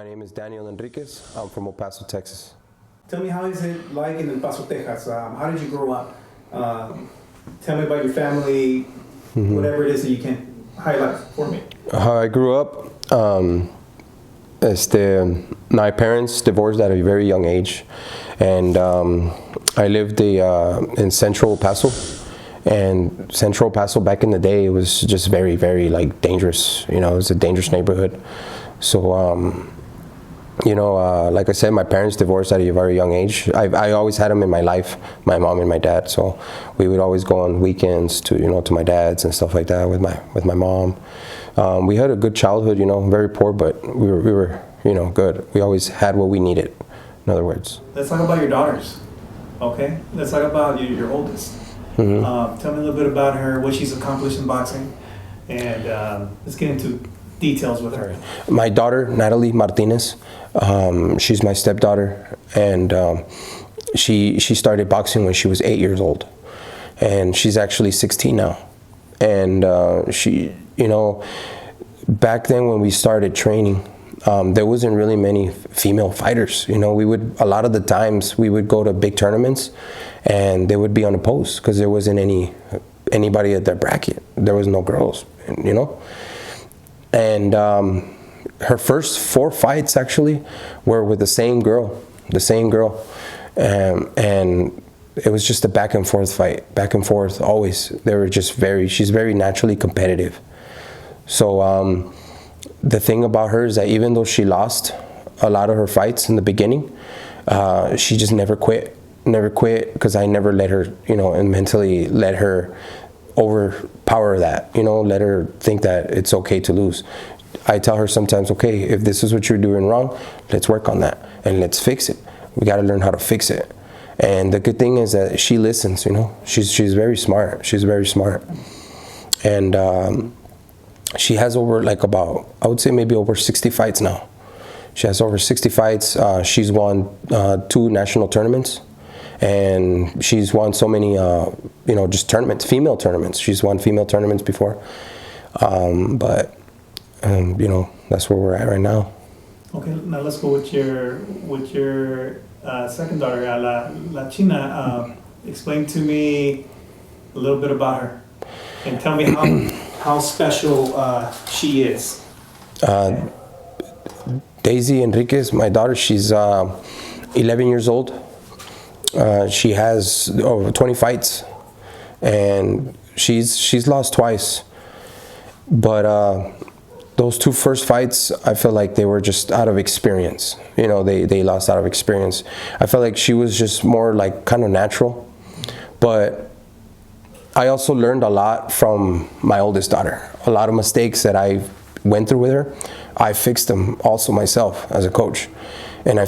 My name is Daniel Enriquez. I'm from Paso Texas. Tell me, how is it like in El Paso, Texas? How did you grow up? Tell me about your family, whatever it is that you can highlight for me. How I grew up, my parents divorced at a very young age, and I lived in Central Paso. And Central Paso back in the day, it was just very, very like dangerous. You know, it was a dangerous neighborhood. So, like I said, my parents divorced at a very young age. I always had them in my life, my mom and my dad. So we would always go on weekends to my dad's and stuff like that with my mom. We had a good childhood, very poor, but we were good. We always had what we needed, in other words. Let's talk about your daughters, okay? Let's talk about your oldest. Tell me a little bit about her, what she's accomplished in boxing, and let's get into details with her. My daughter, Natalie Martinez, she's my stepdaughter, and she started boxing when she was 8 years old, and she's actually 16 now. And she, back then when we started training, there wasn't really many female fighters. A lot of the times we would go to big tournaments and they would be unopposed because there wasn't anybody at their bracket. There was no girls, And her first 4 fights actually were with the same girl. And it was just a back and forth fight, back and forth always. They were just she's very naturally competitive. So the thing about her is that even though she lost a lot of her fights in the beginning, she just never quit because I never let her, and mentally let her overpower that, let her think that it's okay to lose. I tell her sometimes, okay, if this is what you're doing wrong, let's work on that and let's fix it. We got to learn how to fix it. And the good thing is that she listens, she's very smart. She's very smart. And she has over I would say maybe over 60 fights now. She has over 60 fights. She's won 2 national tournaments. And she's won so many, just tournaments, female tournaments. She's won female tournaments before. But that's where we're at right now. Okay, now let's go with your second daughter, La China. Explain to me a little bit about her, and tell me how special she is. Daisy Enriquez, my daughter, she's 11 years old. She has over 20 fights, and she's lost twice. But those 2 first fights, I feel like they were just out of experience. They lost out of experience. I felt like she was just more like kind of natural. But I also learned a lot from my oldest daughter. A lot of mistakes that I went through with her, I fixed them also myself as a coach. And I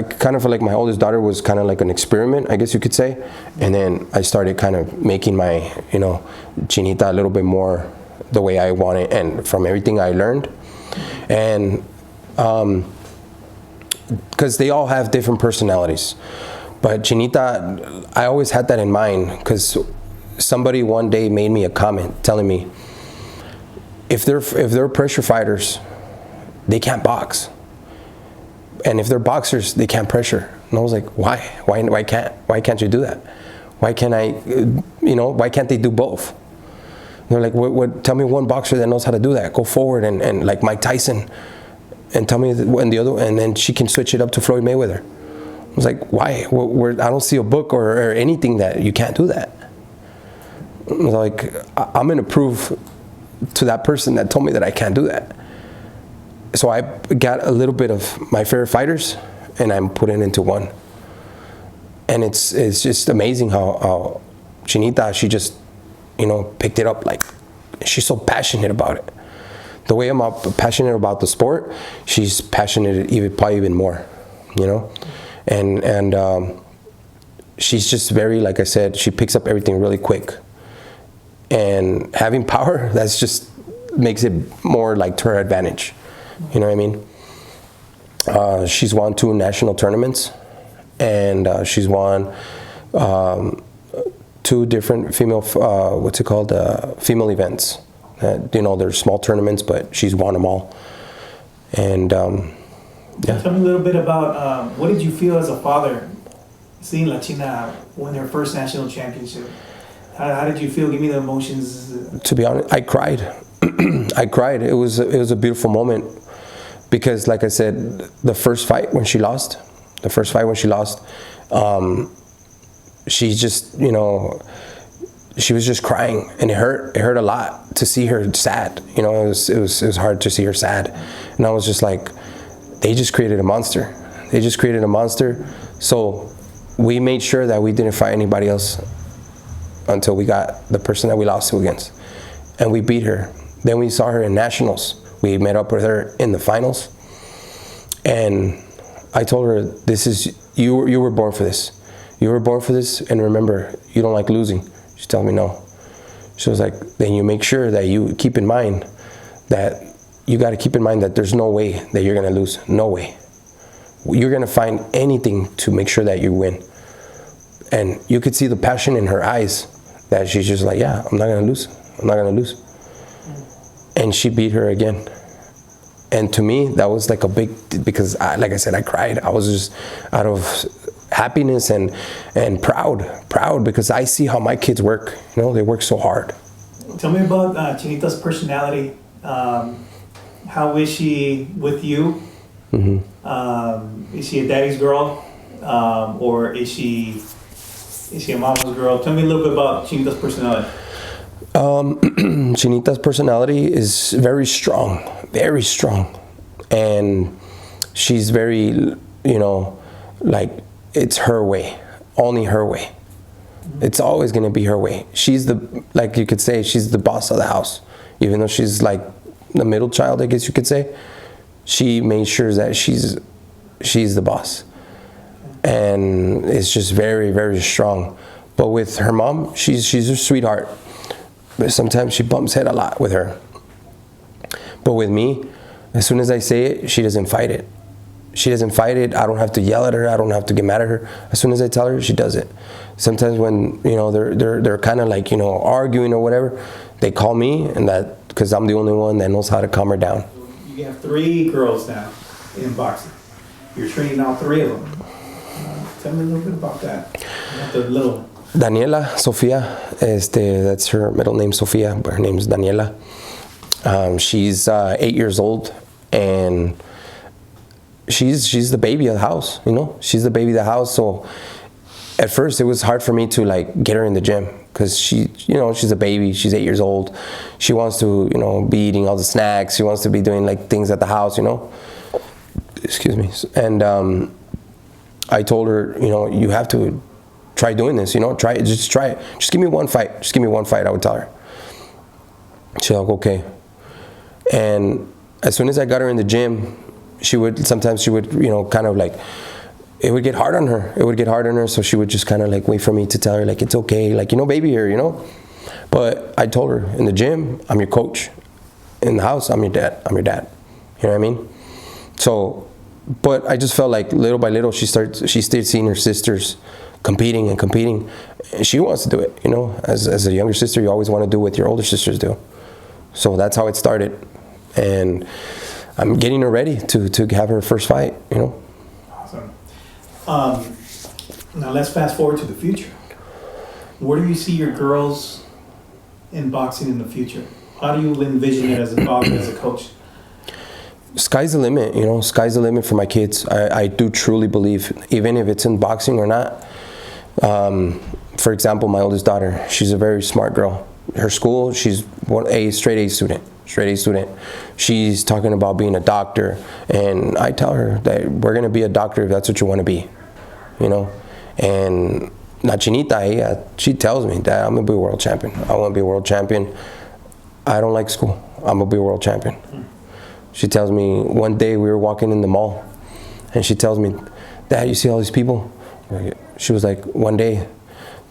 kind of feel like my oldest daughter was kind of like an experiment, I guess you could say. And then I started kind of making my, Chinita a little bit more the way I want it, and from everything I learned. And because they all have different personalities. But Chinita, I always had that in mind, because somebody one day made me a comment telling me, if they're pressure fighters, they can't box. And if they're boxers, they can't pressure. And I was like, why? Why can't you do that? Why can't why can't they do both? And they're like, what? Tell me one boxer that knows how to do that. Go forward and like Mike Tyson, and tell me and then she can switch it up to Floyd Mayweather. I was like, why? I don't see a book or anything that you can't do that. I was like, I'm gonna prove to that person that told me that I can't do that. So I got a little bit of my favorite fighters, and I'm putting into one. And it's just amazing how Chinita, she just, picked it up. Like, she's so passionate about it. The way I'm passionate about the sport, she's passionate probably even more, And she's just very, like I said, she picks up everything really quick. And having power, that's just makes it more like to her advantage. You know what I mean? She's won 2 national tournaments, and she's won 2 different female, female events. They're small tournaments, but she's won them all. And Yeah. Tell me a little bit about what did you feel as a father seeing La China win her first national championship? How did you feel? Give me the emotions. To be honest, I cried. I cried. It was a beautiful moment because, like I said, the first fight when she lost, she just, she was just crying, and it hurt a lot to see her sad. It was hard to see her sad, and I was just like, they just created a monster. So we made sure that we didn't fight anybody else until we got the person that we lost to against, and we beat her. Then we saw her in nationals. We met up with her in the finals, and I told her, "This is you were born for this. You were born for this, and remember, you don't like losing." She told me no. She was like, "Then you make sure that you keep in mind that you got to keep in mind that there's no way that you're gonna lose. No way. You're gonna find anything to make sure that you win." And you could see the passion in her eyes that she's just like, "Yeah, I'm not gonna lose. I'm not gonna lose." And she beat her again. And to me, that was like a big, because like I said, I cried. I was just out of happiness and proud because I see how my kids work. They work so hard. Tell me about Chinita's personality. How is she with you? Mm-hmm. Is she a daddy's girl, or is she a mama's girl? Tell me a little bit about Chinita's personality. Chinita's personality is very strong, and she's very, like, it's her way, only her way. It's always going to be her way. She's like you could say, she's the boss of the house. Even though she's like the middle child, I guess you could say, she made sure that she's the boss. And it's just very, very strong. But with her mom, she's a sweetheart. But sometimes she bumps head a lot with her. But with me, as soon as I say it, she doesn't fight it. I don't have to yell at her. I don't have to get mad at her. As soon as I tell her, she does it. Sometimes when they're kind of like arguing or whatever, they call me, and that because I'm the only one that knows how to calm her down. You have 3 girls now in boxing. You're training all 3 of them. Tell me a little bit about that. The little. Daniela, Sofia, that's her middle name, Sofia, but her name is Daniela. She's 8 years old, and she's the baby of the house. She's the baby of the house. So at first, it was hard for me to like get her in the gym because she's a baby. She's 8 years old. She wants to be eating all the snacks. She wants to be doing like things at the house. Excuse me. And I told her, you have to try doing this, try it, just try it. Just give me one fight, I would tell her. She's like, okay. And as soon as I got her in the gym, sometimes she would, kind of like, it would get hard on her. So she would just kind of like wait for me to tell her, like, it's okay, like, baby here, But I told her, in the gym, I'm your coach. In the house, I'm your dad. You know what I mean? So, but I just felt like little by little, she started seeing her sisters competing. And she wants to do it, As a younger sister, you always want to do what your older sisters do. So that's how it started. And I'm getting her ready to have her first fight, Awesome. Now let's fast forward to the future. Where do you see your girls in boxing in the future? How do you envision it as a father, as a coach? Sky's the limit, Sky's the limit for my kids. I do truly believe, even if it's in boxing or not. For example, my oldest daughter, she's a very smart girl. Her school, she's a straight A student. She's talking about being a doctor, and I tell her that we're gonna be a doctor if that's what you want to be, And La Chinita, she tells me that I'm gonna be a world champion. I want to be a world champion. I don't like school. I'm gonna be a world champion. She tells me one day we were walking in the mall, and she tells me, "Dad, you see all these people?" She was like, "One day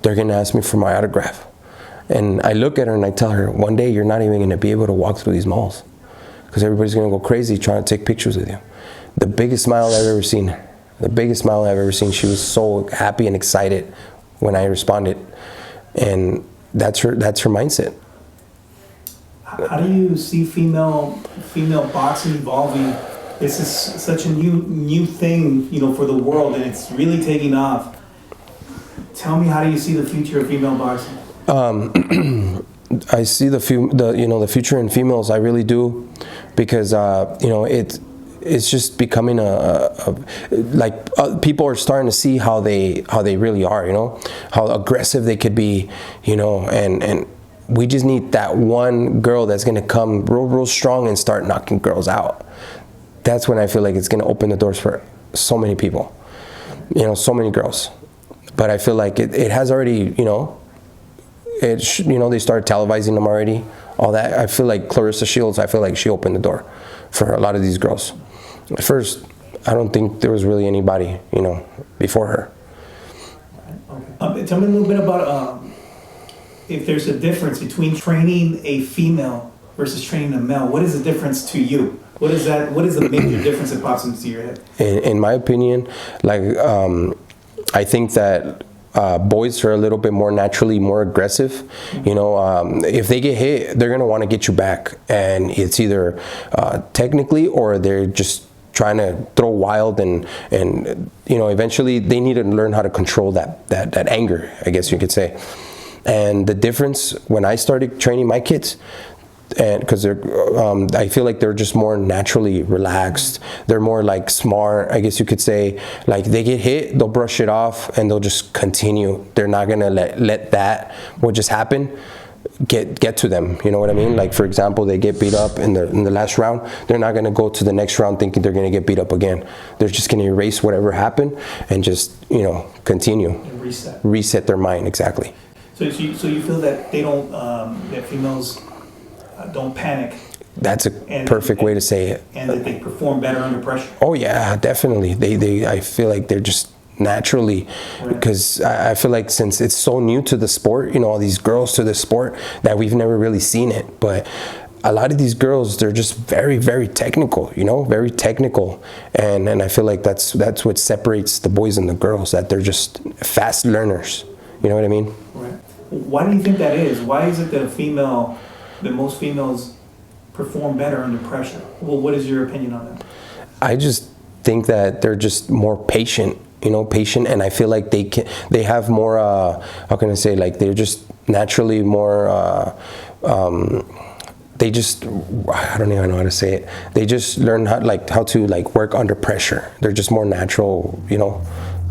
they're gonna ask me for my autograph." And I look at her and I tell her, one day you're not even going to be able to walk through these malls because everybody's going to go crazy trying to take pictures with you. The biggest smile I've ever seen. She was so happy and excited when I responded. And that's her mindset. How do you see female boxing evolving This is such a new thing, you know, for the world, and it's really taking off. Tell me, how do you see the future of female boxing? I see the future in females. I really do, because it's just becoming people are starting to see how they really are. You know, how aggressive they could be. You know, and we just need that one girl that's gonna come real strong and start knocking girls out. That's when I feel like it's gonna open the doors for so many people. You know, so many girls. But I feel like it has already, you know, they started televising them already, all that. I feel like Clarissa Shields, I feel like she opened the door for a lot of these girls. At first, I don't think there was really anybody, you know, before her. Okay. Tell me a little bit about if there's a difference between training a female versus training a male. What is the difference to you? What is the major difference that pops into your head? In my opinion, like, I think that boys are a little bit more naturally more aggressive. You know, if they get hit, they're gonna want to get you back, and it's either technically, or they're just trying to throw wild, and you know, eventually they need to learn how to control that anger, I guess you could say. And the difference when I started training my kids, and because I feel like they're just more naturally relaxed. They're more like smart, I guess you could say. Like, they get hit, they'll brush it off, and they'll just continue. They're not gonna let that what just happened get to them. You know what I mean? Like, for example, they get beat up in the last round. They're not gonna go to the next round thinking they're gonna get beat up again. They're just gonna erase whatever happened and just, you know, continue. And reset their mind. Exactly. So you feel that they don't that females don't panic. That's a perfect way to say it. And that they perform better under pressure. Oh yeah, definitely. I feel like they're just naturally, because I feel like since it's so new to the sport, you know, all these girls to the sport, that we've never really seen it. But a lot of these girls, they're just very, very technical, you know, very technical. And I feel like that's what separates the boys and the girls, that they're just fast learners. You know what I mean? Right. Why do you think that is? Why is it that most females perform better under pressure? Well, what is your opinion on that? I just think that they're just more patient, you know, and I feel like they have more, how can I say, like, they're just naturally more, they just, I don't even know how to say it. They just learn how to work under pressure. They're just more natural, you know,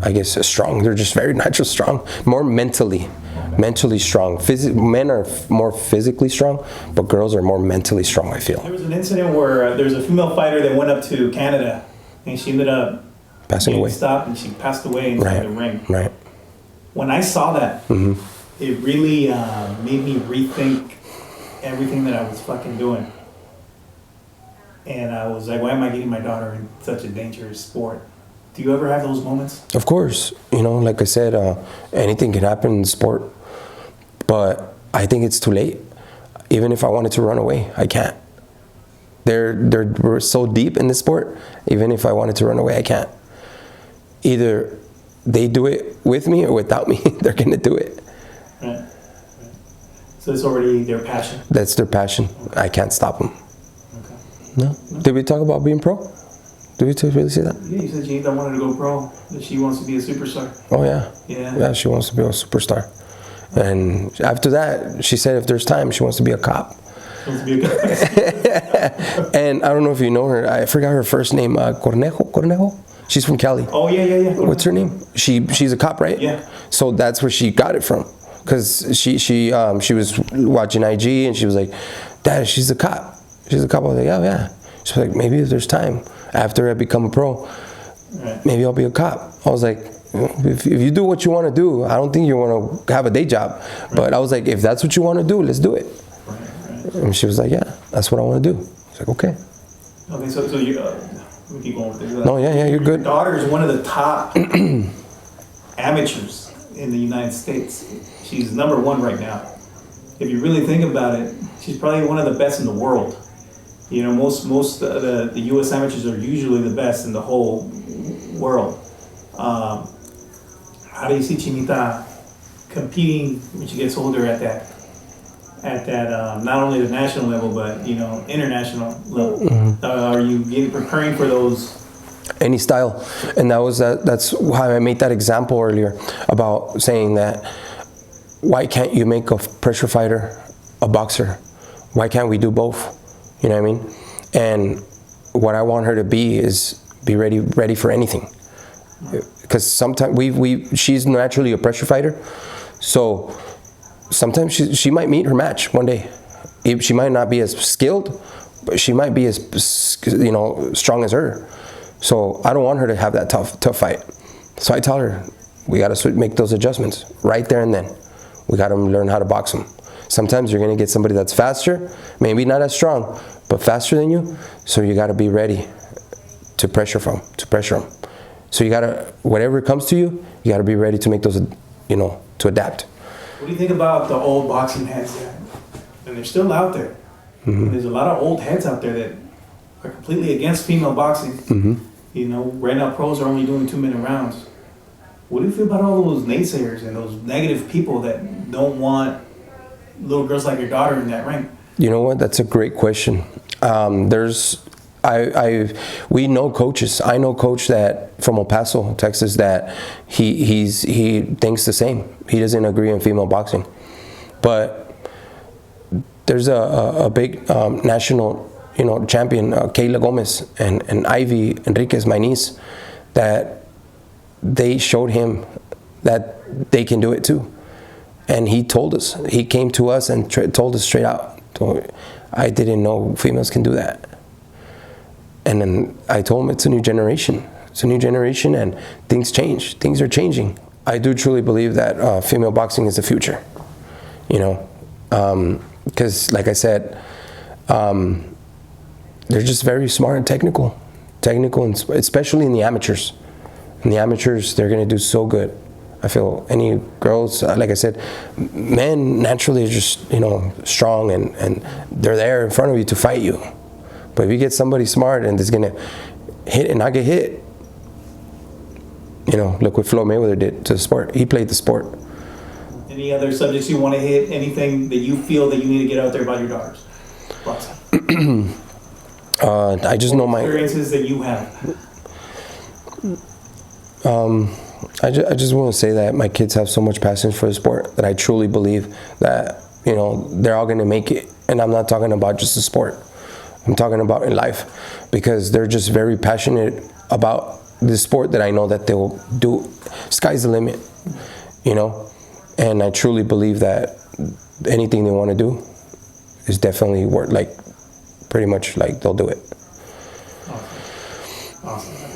I guess, strong. They're just very natural strong, more mentally strong. Men are more physically strong, but girls are more mentally strong, I feel. There was an incident where there was a female fighter that went up to Canada, and she ended up passing away. Stopped, and she passed away inside the ring. Right. When I saw that, it really made me rethink everything that I was fucking doing. And I was like, why am I getting my daughter in such a dangerous sport? Do you ever have those moments? Of course. You know, like I said, anything can happen in sport. But I think it's too late. Even if I wanted to run away, I can't. We're so deep in this sport, even if I wanted to run away, I can't. Either they do it with me or without me, they're going to do it. Right. So it's already their passion? That's their passion. Okay. I can't stop them. Okay. No? Did we talk about being pro? Did we really say that? Yeah, you said Janita wanted to go pro, that she wants to be a superstar. Oh, yeah. Yeah, she wants to be a superstar. And after that, she said if there's time, she wants to be a cop. She wants to be a cop. And I don't know if you know her. I forgot her first name. Cornejo? She's from Cali. Oh, yeah. What's her name? She's a cop, right? Yeah. So that's where she got it from. Because she was watching IG, and she was like, Dad, she's a cop. She's a cop. I was like, oh, yeah. She's like, maybe if there's time, after I become a pro, maybe I'll be a cop. I was like, if you do what you want to do, I don't think you want to have a day job. But I was like, if that's what you want to do, let's do it. And she was like, yeah, that's what I want to do. I was like, okay. Okay, so you, we keep going with this. No, yeah, you're good. Your daughter is one of the top amateurs in the United States. She's #1 right now. If you really think about it, she's probably one of the best in the world. You know, most of the U.S. amateurs are usually the best in the whole world. How do you see Chinita competing when she gets older at that? at that not only the national level but international level? Are you preparing for those? Any style. And that's why I made that example earlier about saying that why can't you make a pressure fighter a boxer? Why can't we do both? You know what I mean? And what I want her to be is be ready for anything. Because sometimes she's naturally a pressure fighter, so sometimes she might meet her match one day. She might not be as skilled, but she might be as strong as her. So I don't want her to have that tough fight. So I tell her, we got to make those adjustments right there and then. We got to learn how to box them. Sometimes you're going to get somebody that's faster, maybe not as strong, but faster than you. So you got to be ready to pressure them. So you got to, whatever comes to you, you got to be ready to make those, to adapt. What do you think about the old boxing heads there? And they're still out there. Mm-hmm. There's a lot of old heads out there that are completely against female boxing. Mm-hmm. Right now pros are only doing 2-minute rounds. What do you feel about all those naysayers and those negative people that don't want little girls like your daughter in that ring? You know what? That's a great question. We know coaches. I know a coach that from El Paso, Texas, that he thinks the same. He doesn't agree in female boxing, but there's a big national champion, Kayla Gomez and Ivy Enriquez, my niece, that they showed him that they can do it too. And he told us, he came to us and told us straight out, I didn't know females can do that. And then I told him it's a new generation. It's a new generation and things change. Things are changing. I do truly believe that female boxing is the future. Because like I said, they're just very smart and technical, and especially in the amateurs. In the amateurs, they're going to do so good. I feel any girls, like I said, men naturally are just, strong and they're there in front of you to fight you. But if you get somebody smart and is going to hit and not get hit, look what Floyd Mayweather did to the sport. He played the sport. Any other subjects you want to hit? Anything that you feel that you need to get out there about your daughters? I just know my experiences that you have. I just want to say that my kids have so much passion for the sport that I truly believe that, they're all going to make it. And I'm not talking about just the sport. I'm talking about in life, because they're just very passionate about the sport that I know that they'll do. Sky's the limit, and I truly believe that anything they want to do is definitely worth, pretty much they'll do it. Awesome.